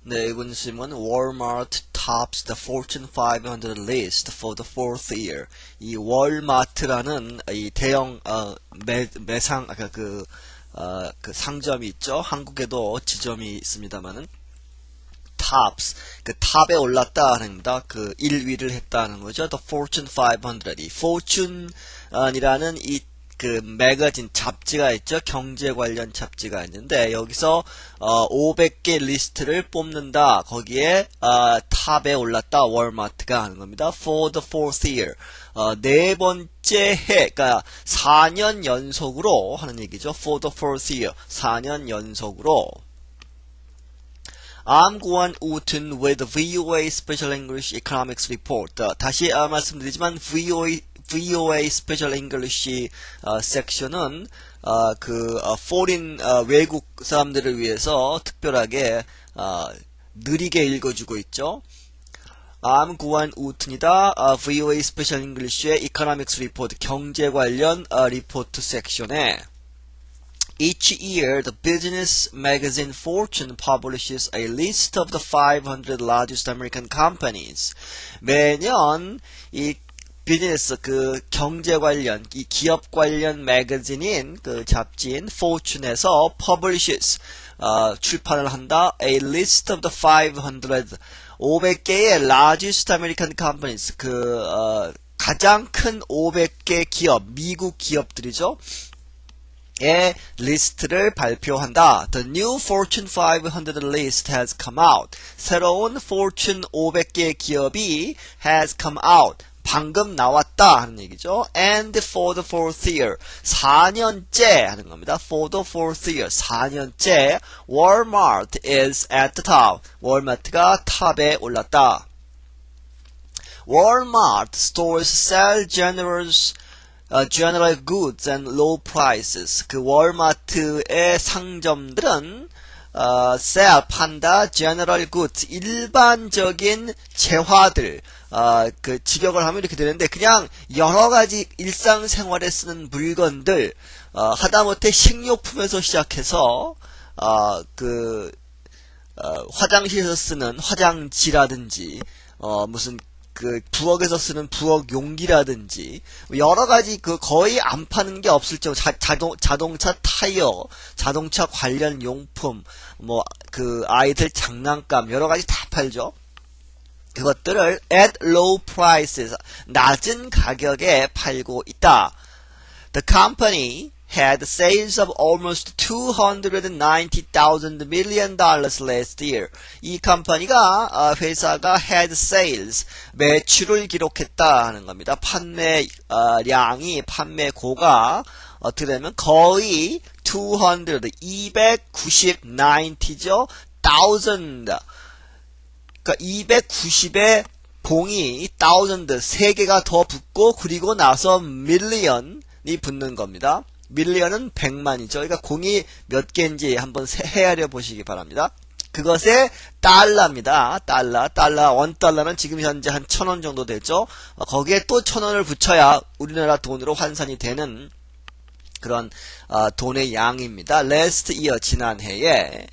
네, 이번 질문 Walmart tops the Fortune 500 list for the fourth year. 이 월마트라는 이 대형 매상 그 상점이 있죠. 한국에도 지점이 있습니다만은 tops 그 탑에 올랐다 하는 겁니다. 그 1위를 했다는 거죠. The Fortune 500. 이 Fortune이라는 이 그 매거진 잡지가 있죠. 경제 관련 잡지가 있는데 여기서 500개 리스트를 뽑는다. 거기에 탑에 올랐다. 월마트가 하는 겁니다. For the fourth year. 네 번째 해, 그러니까 4년 연속으로 하는 얘기죠. For the fourth year. 4년 연속으로. I'm Guan Wooten with VOA Special English Economics Report. 다시 말씀드리지만 VOA Special English 섹션은 foreign 외국 사람들을 위해서 특별하게 느리게 읽어주고 있죠. I'm 구한 우튼이다. VOA Special English의 Economics Report 경제 관련 리포트 섹션에 Each year, the business magazine Fortune publishes a list of the 500 largest American companies. 매년 이 비즈니스 그 경제 관련 이 기업 관련 매거진인 그 잡지인 Fortune에서 publishes 출판을 한다. A list of the 500개의 largest American companies 가장 큰 500개 기업 미국 기업들이죠. 의 리스트를 발표한다. The new Fortune 500 list has come out. 새로운 Fortune 500개 기업이 has come out. 방금 나왔다 하는 얘기죠. And for the fourth year. 4년째 하는 겁니다. For the fourth year. 4년째 Walmart is at the top. 월마트가 탑에 올랐다. Walmart stores sell general goods and low prices. 그 월마트의 상점들은 sell 판다 general goods 일반적인 재화들 그 직역을 하면 이렇게 되는데 그냥 여러 가지 일상생활에 쓰는 물건들 하다못해 식료품에서 시작해서 화장실에서 쓰는 화장지라든지 무슨 그 부엌에서 쓰는 부엌 용기라든지 여러 가지 거의 안 파는 게 없을 정도 자동차 타이어, 자동차 관련 용품, 아이들 장난감 여러 가지 다 팔죠. 그것들을 at low prices 낮은 가격에 팔고 있다. The company had sales of almost $290,000 million last year. 이 컴퍼니가 회사가 had sales 매출을 기록했다 하는 겁니다. 판매고가 어떻게 되면 거의 290죠. 1000 그러니까 290의 공이 1000 3개가 더 붙고 그리고 나서 million이 붙는 겁니다. 밀리언은 100만이죠. 그러니까 공이 몇 개인지 한번 헤아려 보시기 바랍니다. 그것의 달러입니다. 달러. $1는 지금 현재 한 1000원 정도 되죠. 거기에 또 1000원을 붙여야 우리나라 돈으로 환산이 되는 그런 돈의 양입니다. Last year 지난해에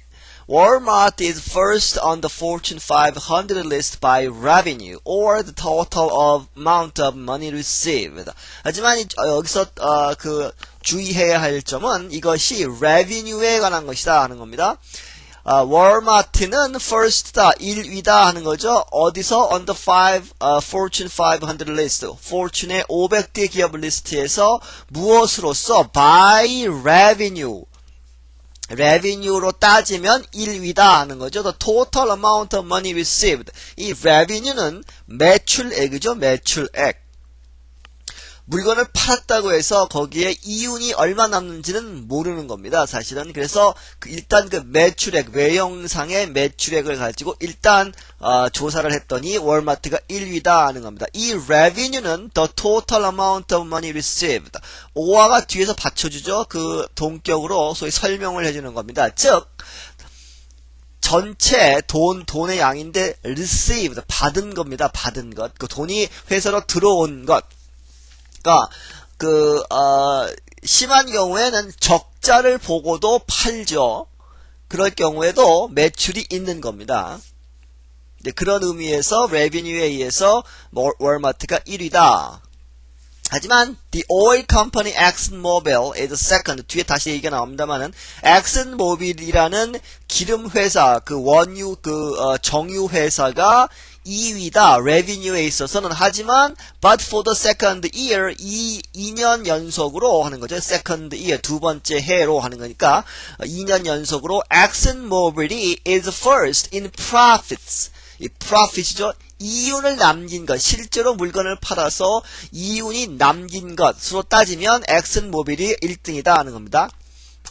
Walmart is first on the Fortune 500 list by revenue or the total amount of money received. 하지만 여기서 주의해야 할 점은 이것이 revenue에 관한 것이다 하는 겁니다. 월마트는 first다, 1위다 하는 거죠. 어디서? on the Fortune 500 list. Fortune의 500개 기업 리스트에서 무엇으로써? by revenue. revenue로 따지면 1위다 하는 거죠. The total amount of money received. 이 revenue는 매출액이죠. 매출액. 물건을 팔았다고 해서 거기에 이윤이 얼마 남는지는 모르는 겁니다. 사실은. 그래서 일단 그 매출액, 외형상의 매출액을 가지고 일단 조사를 했더니 월마트가 1위다 하는 겁니다. 이 revenue는 the total amount of money received. 오화가 뒤에서 받쳐주죠. 그 동격으로 소위 설명을 해주는 겁니다. 즉 전체 돈의 양인데 received, 받은 겁니다. 받은 것. 그 돈이 회사로 들어온 것. 그러니까 심한 경우에는 적자를 보고도 팔죠. 그럴 경우에도 매출이 있는 겁니다. 네, 그런 의미에서 revenue에 의해서 월마트가 1위다. 하지만 the oil company ExxonMobil is second. 뒤에 다시 얘기가 나옵니다만은 엑슨모빌이라는 기름 회사, 그 원유 정유 회사가 2위다. revenue에 있어서는. 하지만 but for the second year 2년 연속으로 하는 거죠. second year 두 번째 해로 하는 거니까 2년 연속으로 ExxonMobil이 is first in profits. 이 profit이죠. 이윤을 남긴 것, 실제로 물건을 팔아서 이윤이 남긴 것으로 따지면 엑슨모빌이 1등이다 하는 겁니다.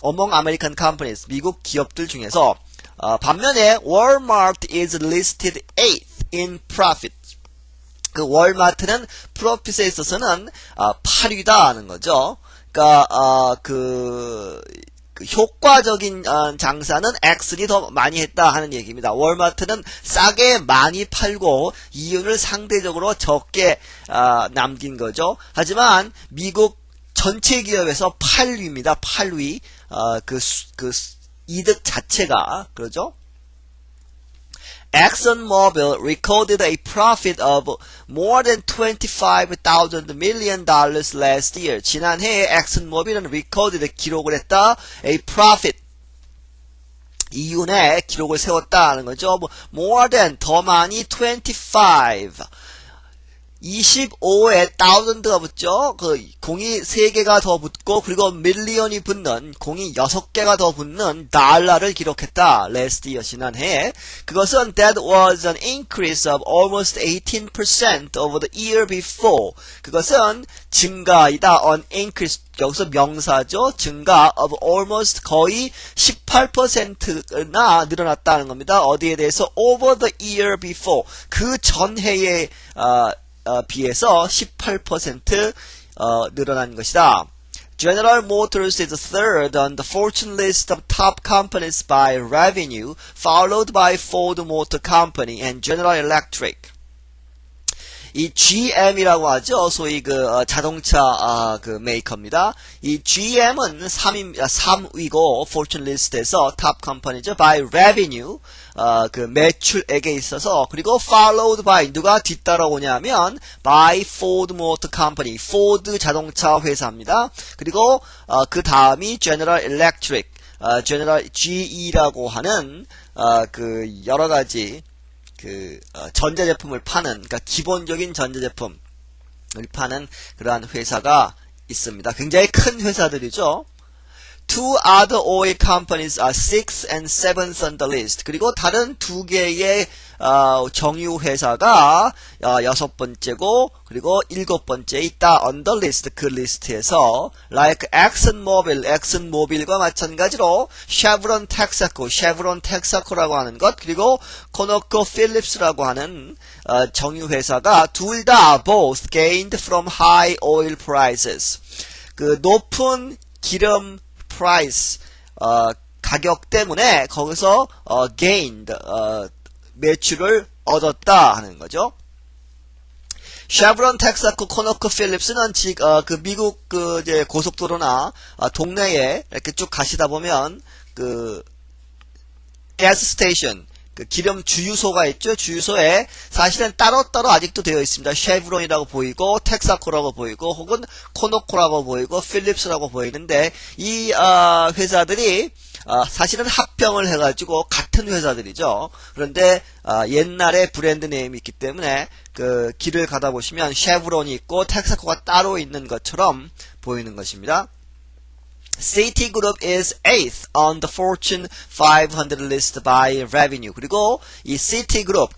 Among American companies, 미국 기업들 중에서 반면에 Walmart is listed 8th in profit. 그 월마트는 프로핏에 있어서는 8위다 하는 거죠. 그러니까 그 효과적인 장사는 엑슨이 더 많이 했다 하는 얘기입니다. 월마트는 싸게 많이 팔고 이윤을 상대적으로 적게 남긴 거죠. 하지만 미국 전체 기업에서 8위입니다. 8위. 그 이득 자체가 그러죠. ExxonMobil recorded a profit of more than $25,000 million last year. 지난해에 엑슨모빌은 recorded 기록을 했다. a profit. 이윤의 기록을 세웠다는 거죠. more than 더 많이 25에 thousand가 붙죠. 그 공이 3개가 더 붙고 그리고 million이 붙는 공이 6개가 더 붙는 달러를 기록했다. last year 지난해. 그것은 that was an increase of almost 18% over the year before. 그것은 증가이다. an increase 여기서 명사죠. 증가 of almost 거의 18%나 늘어났다는 겁니다. 어디에 대해서 over the year before 그 전해에 비해서 18% 늘어난 것이다. General Motors is third on the Fortune list of top companies by revenue, followed by Ford Motor Company and General Electric. 이 GM이라고 하죠. 소위 그 자동차 그 메이커입니다. 이 GM은 3위고 Fortune 리스트에서 탑 컴퍼니죠. by revenue 그 매출액에 있어서 그리고 followed by 누가 뒤따라오냐면 by Ford Motor Company Ford 자동차 회사입니다. 그리고 그 다음이 General Electric General GE라고 하는 그 여러 가지 그 전자제품을 파는 그러니까 기본적인 전자제품을 파는 그러한 회사가 있습니다. 굉장히 큰 회사들이죠. Two other oil companies are 6th and 7th on the list. 그리고 다른 두 개의 정유 회사가 6번째고 그리고 7번째에 있다. on the list 그 리스트에서 like ExxonMobil과 마찬가지로 Chevron Texaco라고 하는 것 그리고 ConocoPhillips라고 하는 정유 회사가 둘 다 both gained from high oil prices. 그 높은 기름 price 가격 때문에 거기서 gained 매출을 얻었다 하는 거죠. Chevron, Texaco, ConocoPhillips는 그 미국 그 이제 고속도로나 동네에 이렇게 쭉 가시다 보면 그 gas station 그 기름 주유소가 있죠. 주유소에 사실은 따로따로 아직도 되어 있습니다. 쉐브론이라고 보이고 텍사코라고 보이고 혹은 코노코라고 보이고 필립스라고 보이는데 이 회사들이 사실은 합병을 해가지고 같은 회사들이죠. 그런데 옛날에 브랜드 네임이 있기 때문에 그 길을 가다 보시면 쉐브론이 있고 텍사코가 따로 있는 것처럼 보이는 것입니다. Citigroup is 8th on the Fortune 500 list by revenue. 그리고 이 Citigroup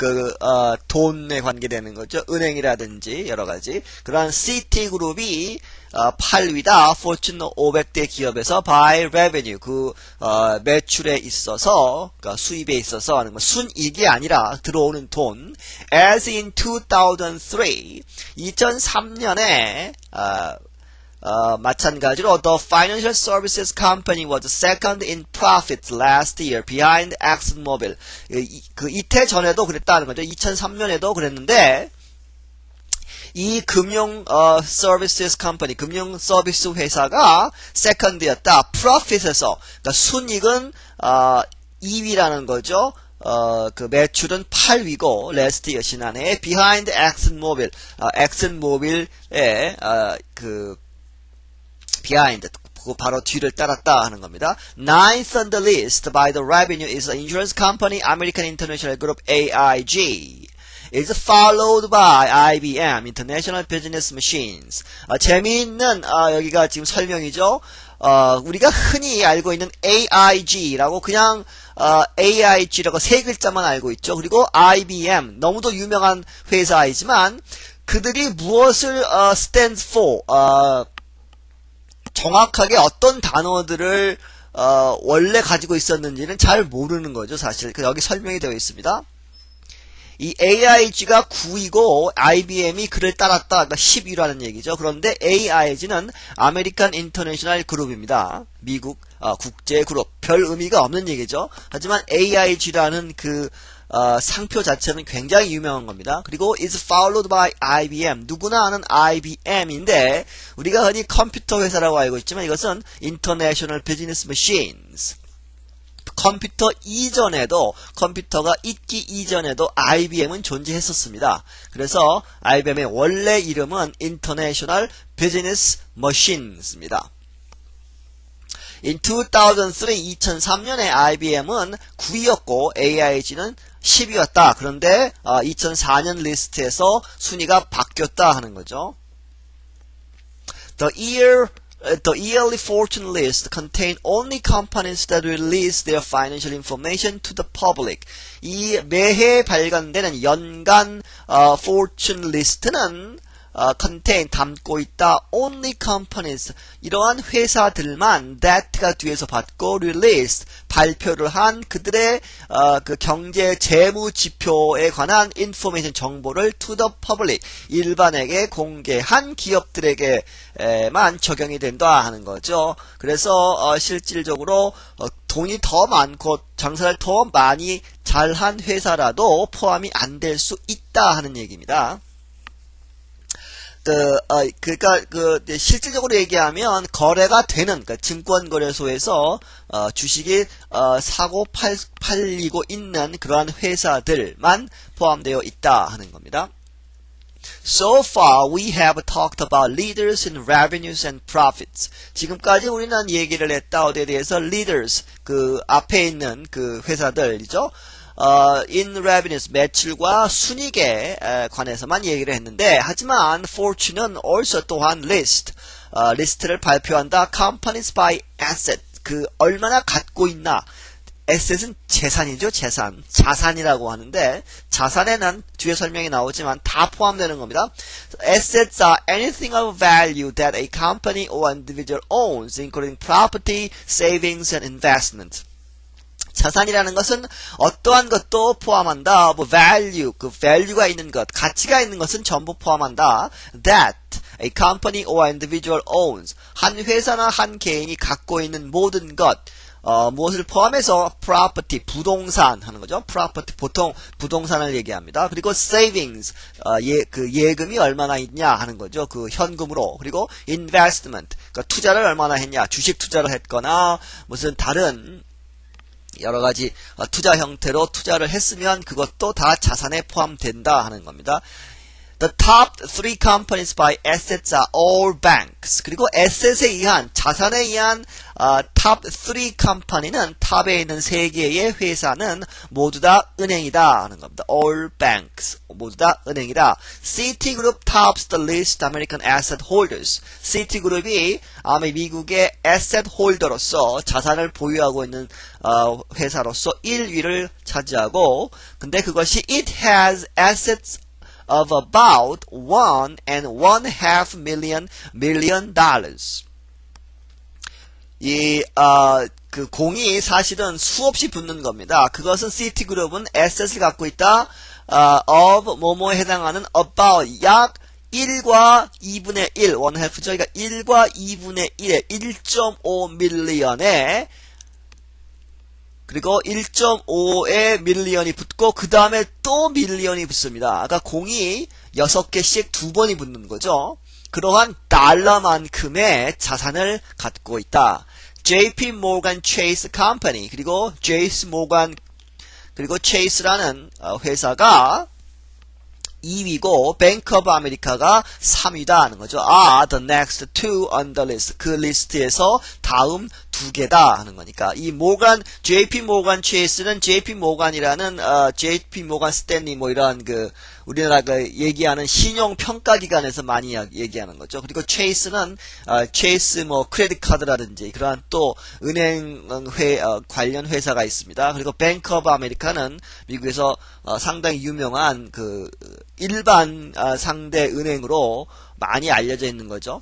돈에 관계되는 거죠. 은행이라든지 여러 가지 그러한 Citigroup이 8위다. Fortune 500대 기업에서 by revenue 매출에 있어서 그러니까 수입에 있어서 하는 거 순이익이 아니라 들어오는 돈. As in 2003년에 마찬가지로 The Financial Services Company was second in profits last year behind ExxonMobil. 이태 전에도 그랬다는 거죠. 2003년에도 그랬는데 이 금융 서비스 컴퍼니 금융 서비스 회사가 세컨드였다. profit에서 그러니까 순익은 2위라는 거죠. 그 매출은 8위고 last year 지난해 behind ExxonMobil 엑슨모빌의 그 behind 그 바로 뒤를 따랐다 하는 겁니다. Ninth on the list by the revenue is the insurance company American International Group AIG. is followed by IBM International Business Machines. 재미있는 여기가 지금 설명이죠. 우리가 흔히 알고 있는 AIG라고 그냥 AIG라고 세 글자만 알고 있죠. 그리고 IBM 너무도 유명한 회사이지만 그들이 무엇을 stands for 정확하게 어떤 단어들을 원래 가지고 있었는지는 잘 모르는 거죠. 사실 여기 설명이 되어 있습니다. 이 AIG가 9위고 IBM이 그를 따랐다. 그러니까 10위라는 얘기죠. 그런데 AIG는 아메리칸 인터내셔널 그룹입니다. 미국 국제 그룹. 별 의미가 없는 얘기죠. 하지만 AIG라는 그 상표 자체는 굉장히 유명한 겁니다. 그리고 is followed by IBM. 누구나 아는 IBM인데 우리가 흔히 컴퓨터 회사라고 알고 있지만 이것은 International Business Machines. 컴퓨터 이전에도 컴퓨터가 있기 이전에도 IBM은 존재했었습니다. 그래서 IBM의 원래 이름은 International Business Machines입니다. In 2003년에 IBM은 9위였고 AIG는 10위였다. 그런데 2004년 리스트에서 순위가 바뀌었다 하는 거죠. The yearly fortune list contain only companies that release their financial information to the public. 이 매해 발간되는 연간 fortune list는 contain 담고 있다 only companies 이러한 회사들만 that가 뒤에서 받고 release 발표를 한 그들의 그 경제 재무 지표에 관한 information 정보를 to the public 일반에게 공개한 기업들에게만 적용이 된다 하는 거죠. 그래서 실질적으로 돈이 더 많고 장사를 더 많이 잘한 회사라도 포함이 안 될 수 있다 하는 얘기입니다. 그러니까 실질적으로 얘기하면 거래가 되는 그러니까 증권거래소에서 주식이 사고 팔리고 있는 그러한 회사들만 포함되어 있다 하는 겁니다. So far we have talked about leaders in revenues and profits. 지금까지 우리는 얘기를 했다 어디에 대해서 leaders 그 앞에 있는 그 회사들이죠. in revenues 매출과 순이익에 관해서만 얘기를 했는데 하지만 fortune은 also 또한 리스트를 발표한다. companies by asset 그 얼마나 갖고 있나. asset은 재산이죠. 자산이라고 하는데 자산에는 뒤에 설명이 나오지만 다 포함되는 겁니다. Assets are anything of value that a company or individual owns, including property, savings, and investment. 자산이라는 것은 어떠한 것도 포함한다. 뭐 value, 그 value가 있는 것, 가치가 있는 것은 전부 포함한다. That a company or individual owns. 한 회사나 한 개인이 갖고 있는 모든 것. 무엇을 포함해서 property, 부동산 하는 거죠. property, 보통 부동산을 얘기합니다. 그리고 savings, 그 예금이 얼마나 있냐 하는 거죠. 그 현금으로. 그리고 investment, 그러니까 투자를 얼마나 했냐. 주식 투자를 했거나 무슨 다른 여러 가지 투자 형태로 투자를 했으면 그것도 다 자산에 포함된다 하는 겁니다. The top 3 companies by assets are all banks. 그리고 asset에 의한, 자산에 의한 top 3 company는 탑에 있는 3개의 회사는 모두 다 은행이다 하는 겁니다. All banks. 모두 다 은행이다. Citigroup tops the list American asset holders. Citigroup이 미국의 asset holder로서 자산을 보유하고 있는 회사로서 1위를 차지하고 근데 그것이 it has assets of about $1.5 million. 그 공이 사실은 수없이 붙는 겁니다. 그것은 시티그룹은 asset을 갖고 있다. of 뭐뭐에 해당하는 about 약 1과 2분의 1, 1/2죠. 그러니까 1과 2분의 1에 1.5 밀리언에 그리고 1.5에 밀리언이 붙고 그 다음에 또 밀리언이 붙습니다. 아까 공이 6개씩 2번이 붙는 거죠. 그러한 달러만큼의 자산을 갖고 있다. JP Morgan Chase Company 그리고 JS Morgan 그리고 Chase라는 회사가 2위고 Bank of America가 3위다 하는 거죠. are the next two on the list. 그 리스트에서 다음 두 개다 하는 거니까 이 모간 JP 모간 체이스는 JP 모간이라는 JP 모간 스탠리 뭐 이런 그 우리나라가 얘기하는 신용 평가 기관에서 많이 얘기하는 거죠. 그리고 체이스는 체이스 뭐 크레딧 카드라든지 그러한 또 은행 관련 회사가 있습니다. 그리고 뱅크 오브 아메리카는 미국에서 상당히 유명한 그 일반 상대 은행으로 많이 알려져 있는 거죠.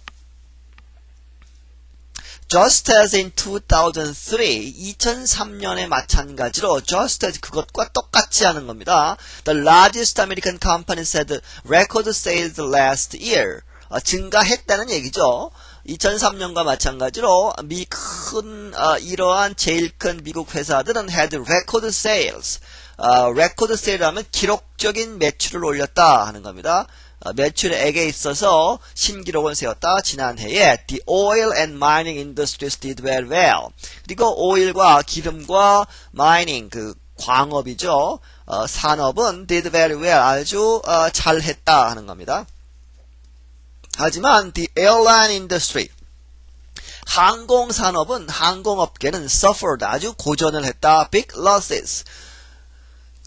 Just as in 2003, 2003년에 마찬가지로 just as 그것과 똑같이 하는 겁니다. The largest American company said record sales last year. 증가했다는 얘기죠. 2003년과 마찬가지로 이러한 제일 큰 미국 회사들은 had record sales. record sale 하면 기록적인 매출을 올렸다 하는 겁니다. 매출액에 있어서 신기록을 세웠다. 지난해에 the oil and mining industries did very well. 그리고 오일과 기름과 마이닝 그 광업이죠. 산업은 did very well 아주 잘했다 하는 겁니다. 하지만 the airline industry 항공산업은 항공업계는 suffered 아주 고전을 했다. big losses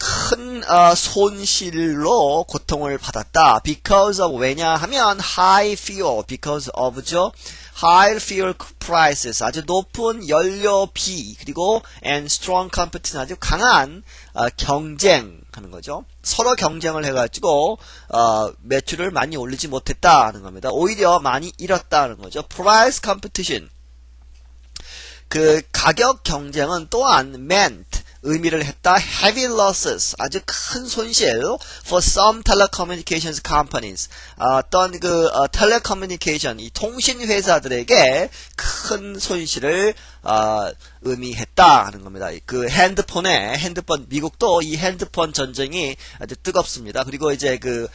큰 손실로 고통을 받았다. Because of 왜냐하면 high fuel, because of죠. high fuel prices 아주 높은 연료비 그리고 and strong competition 아주 강한 경쟁하는 거죠. 서로 경쟁을 해가지고 매출을 많이 올리지 못했다 하는 겁니다. 오히려 많이 잃었다는 거죠. Price competition 그 가격 경쟁은 또한 meant 의미를 했다. heavy losses 아주 큰 손실 for some telecommunications companies 어떤 그 telecommunication 이 통신 회사들에게 큰 손실을 의미했다 하는 겁니다. 그 핸드폰 미국도 이 핸드폰 전쟁이 아주 뜨겁습니다. 그리고 이제 그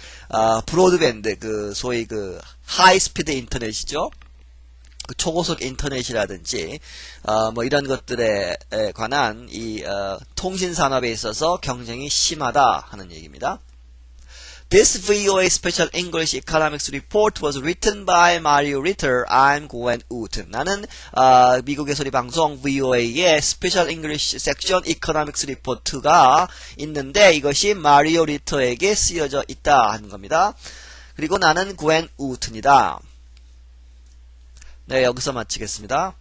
브로드밴드 그 소위 그 하이 스피드 인터넷이죠. 그 초고속 인터넷이라든지 뭐 이런 것들에 관한 이 통신 산업에 있어서 경쟁이 심하다 하는 얘기입니다. This VOA Special English Economics Report was written by Mario Ritter. I'm Gwen Wood. 나는 미국의 소리 방송 VOA의 Special English Section Economics Report가 있는데 이것이 마리오 리터에게 쓰여져 있다 하는 겁니다. 그리고 나는 Gwen Wood입니다. 네, 여기서 마치겠습니다.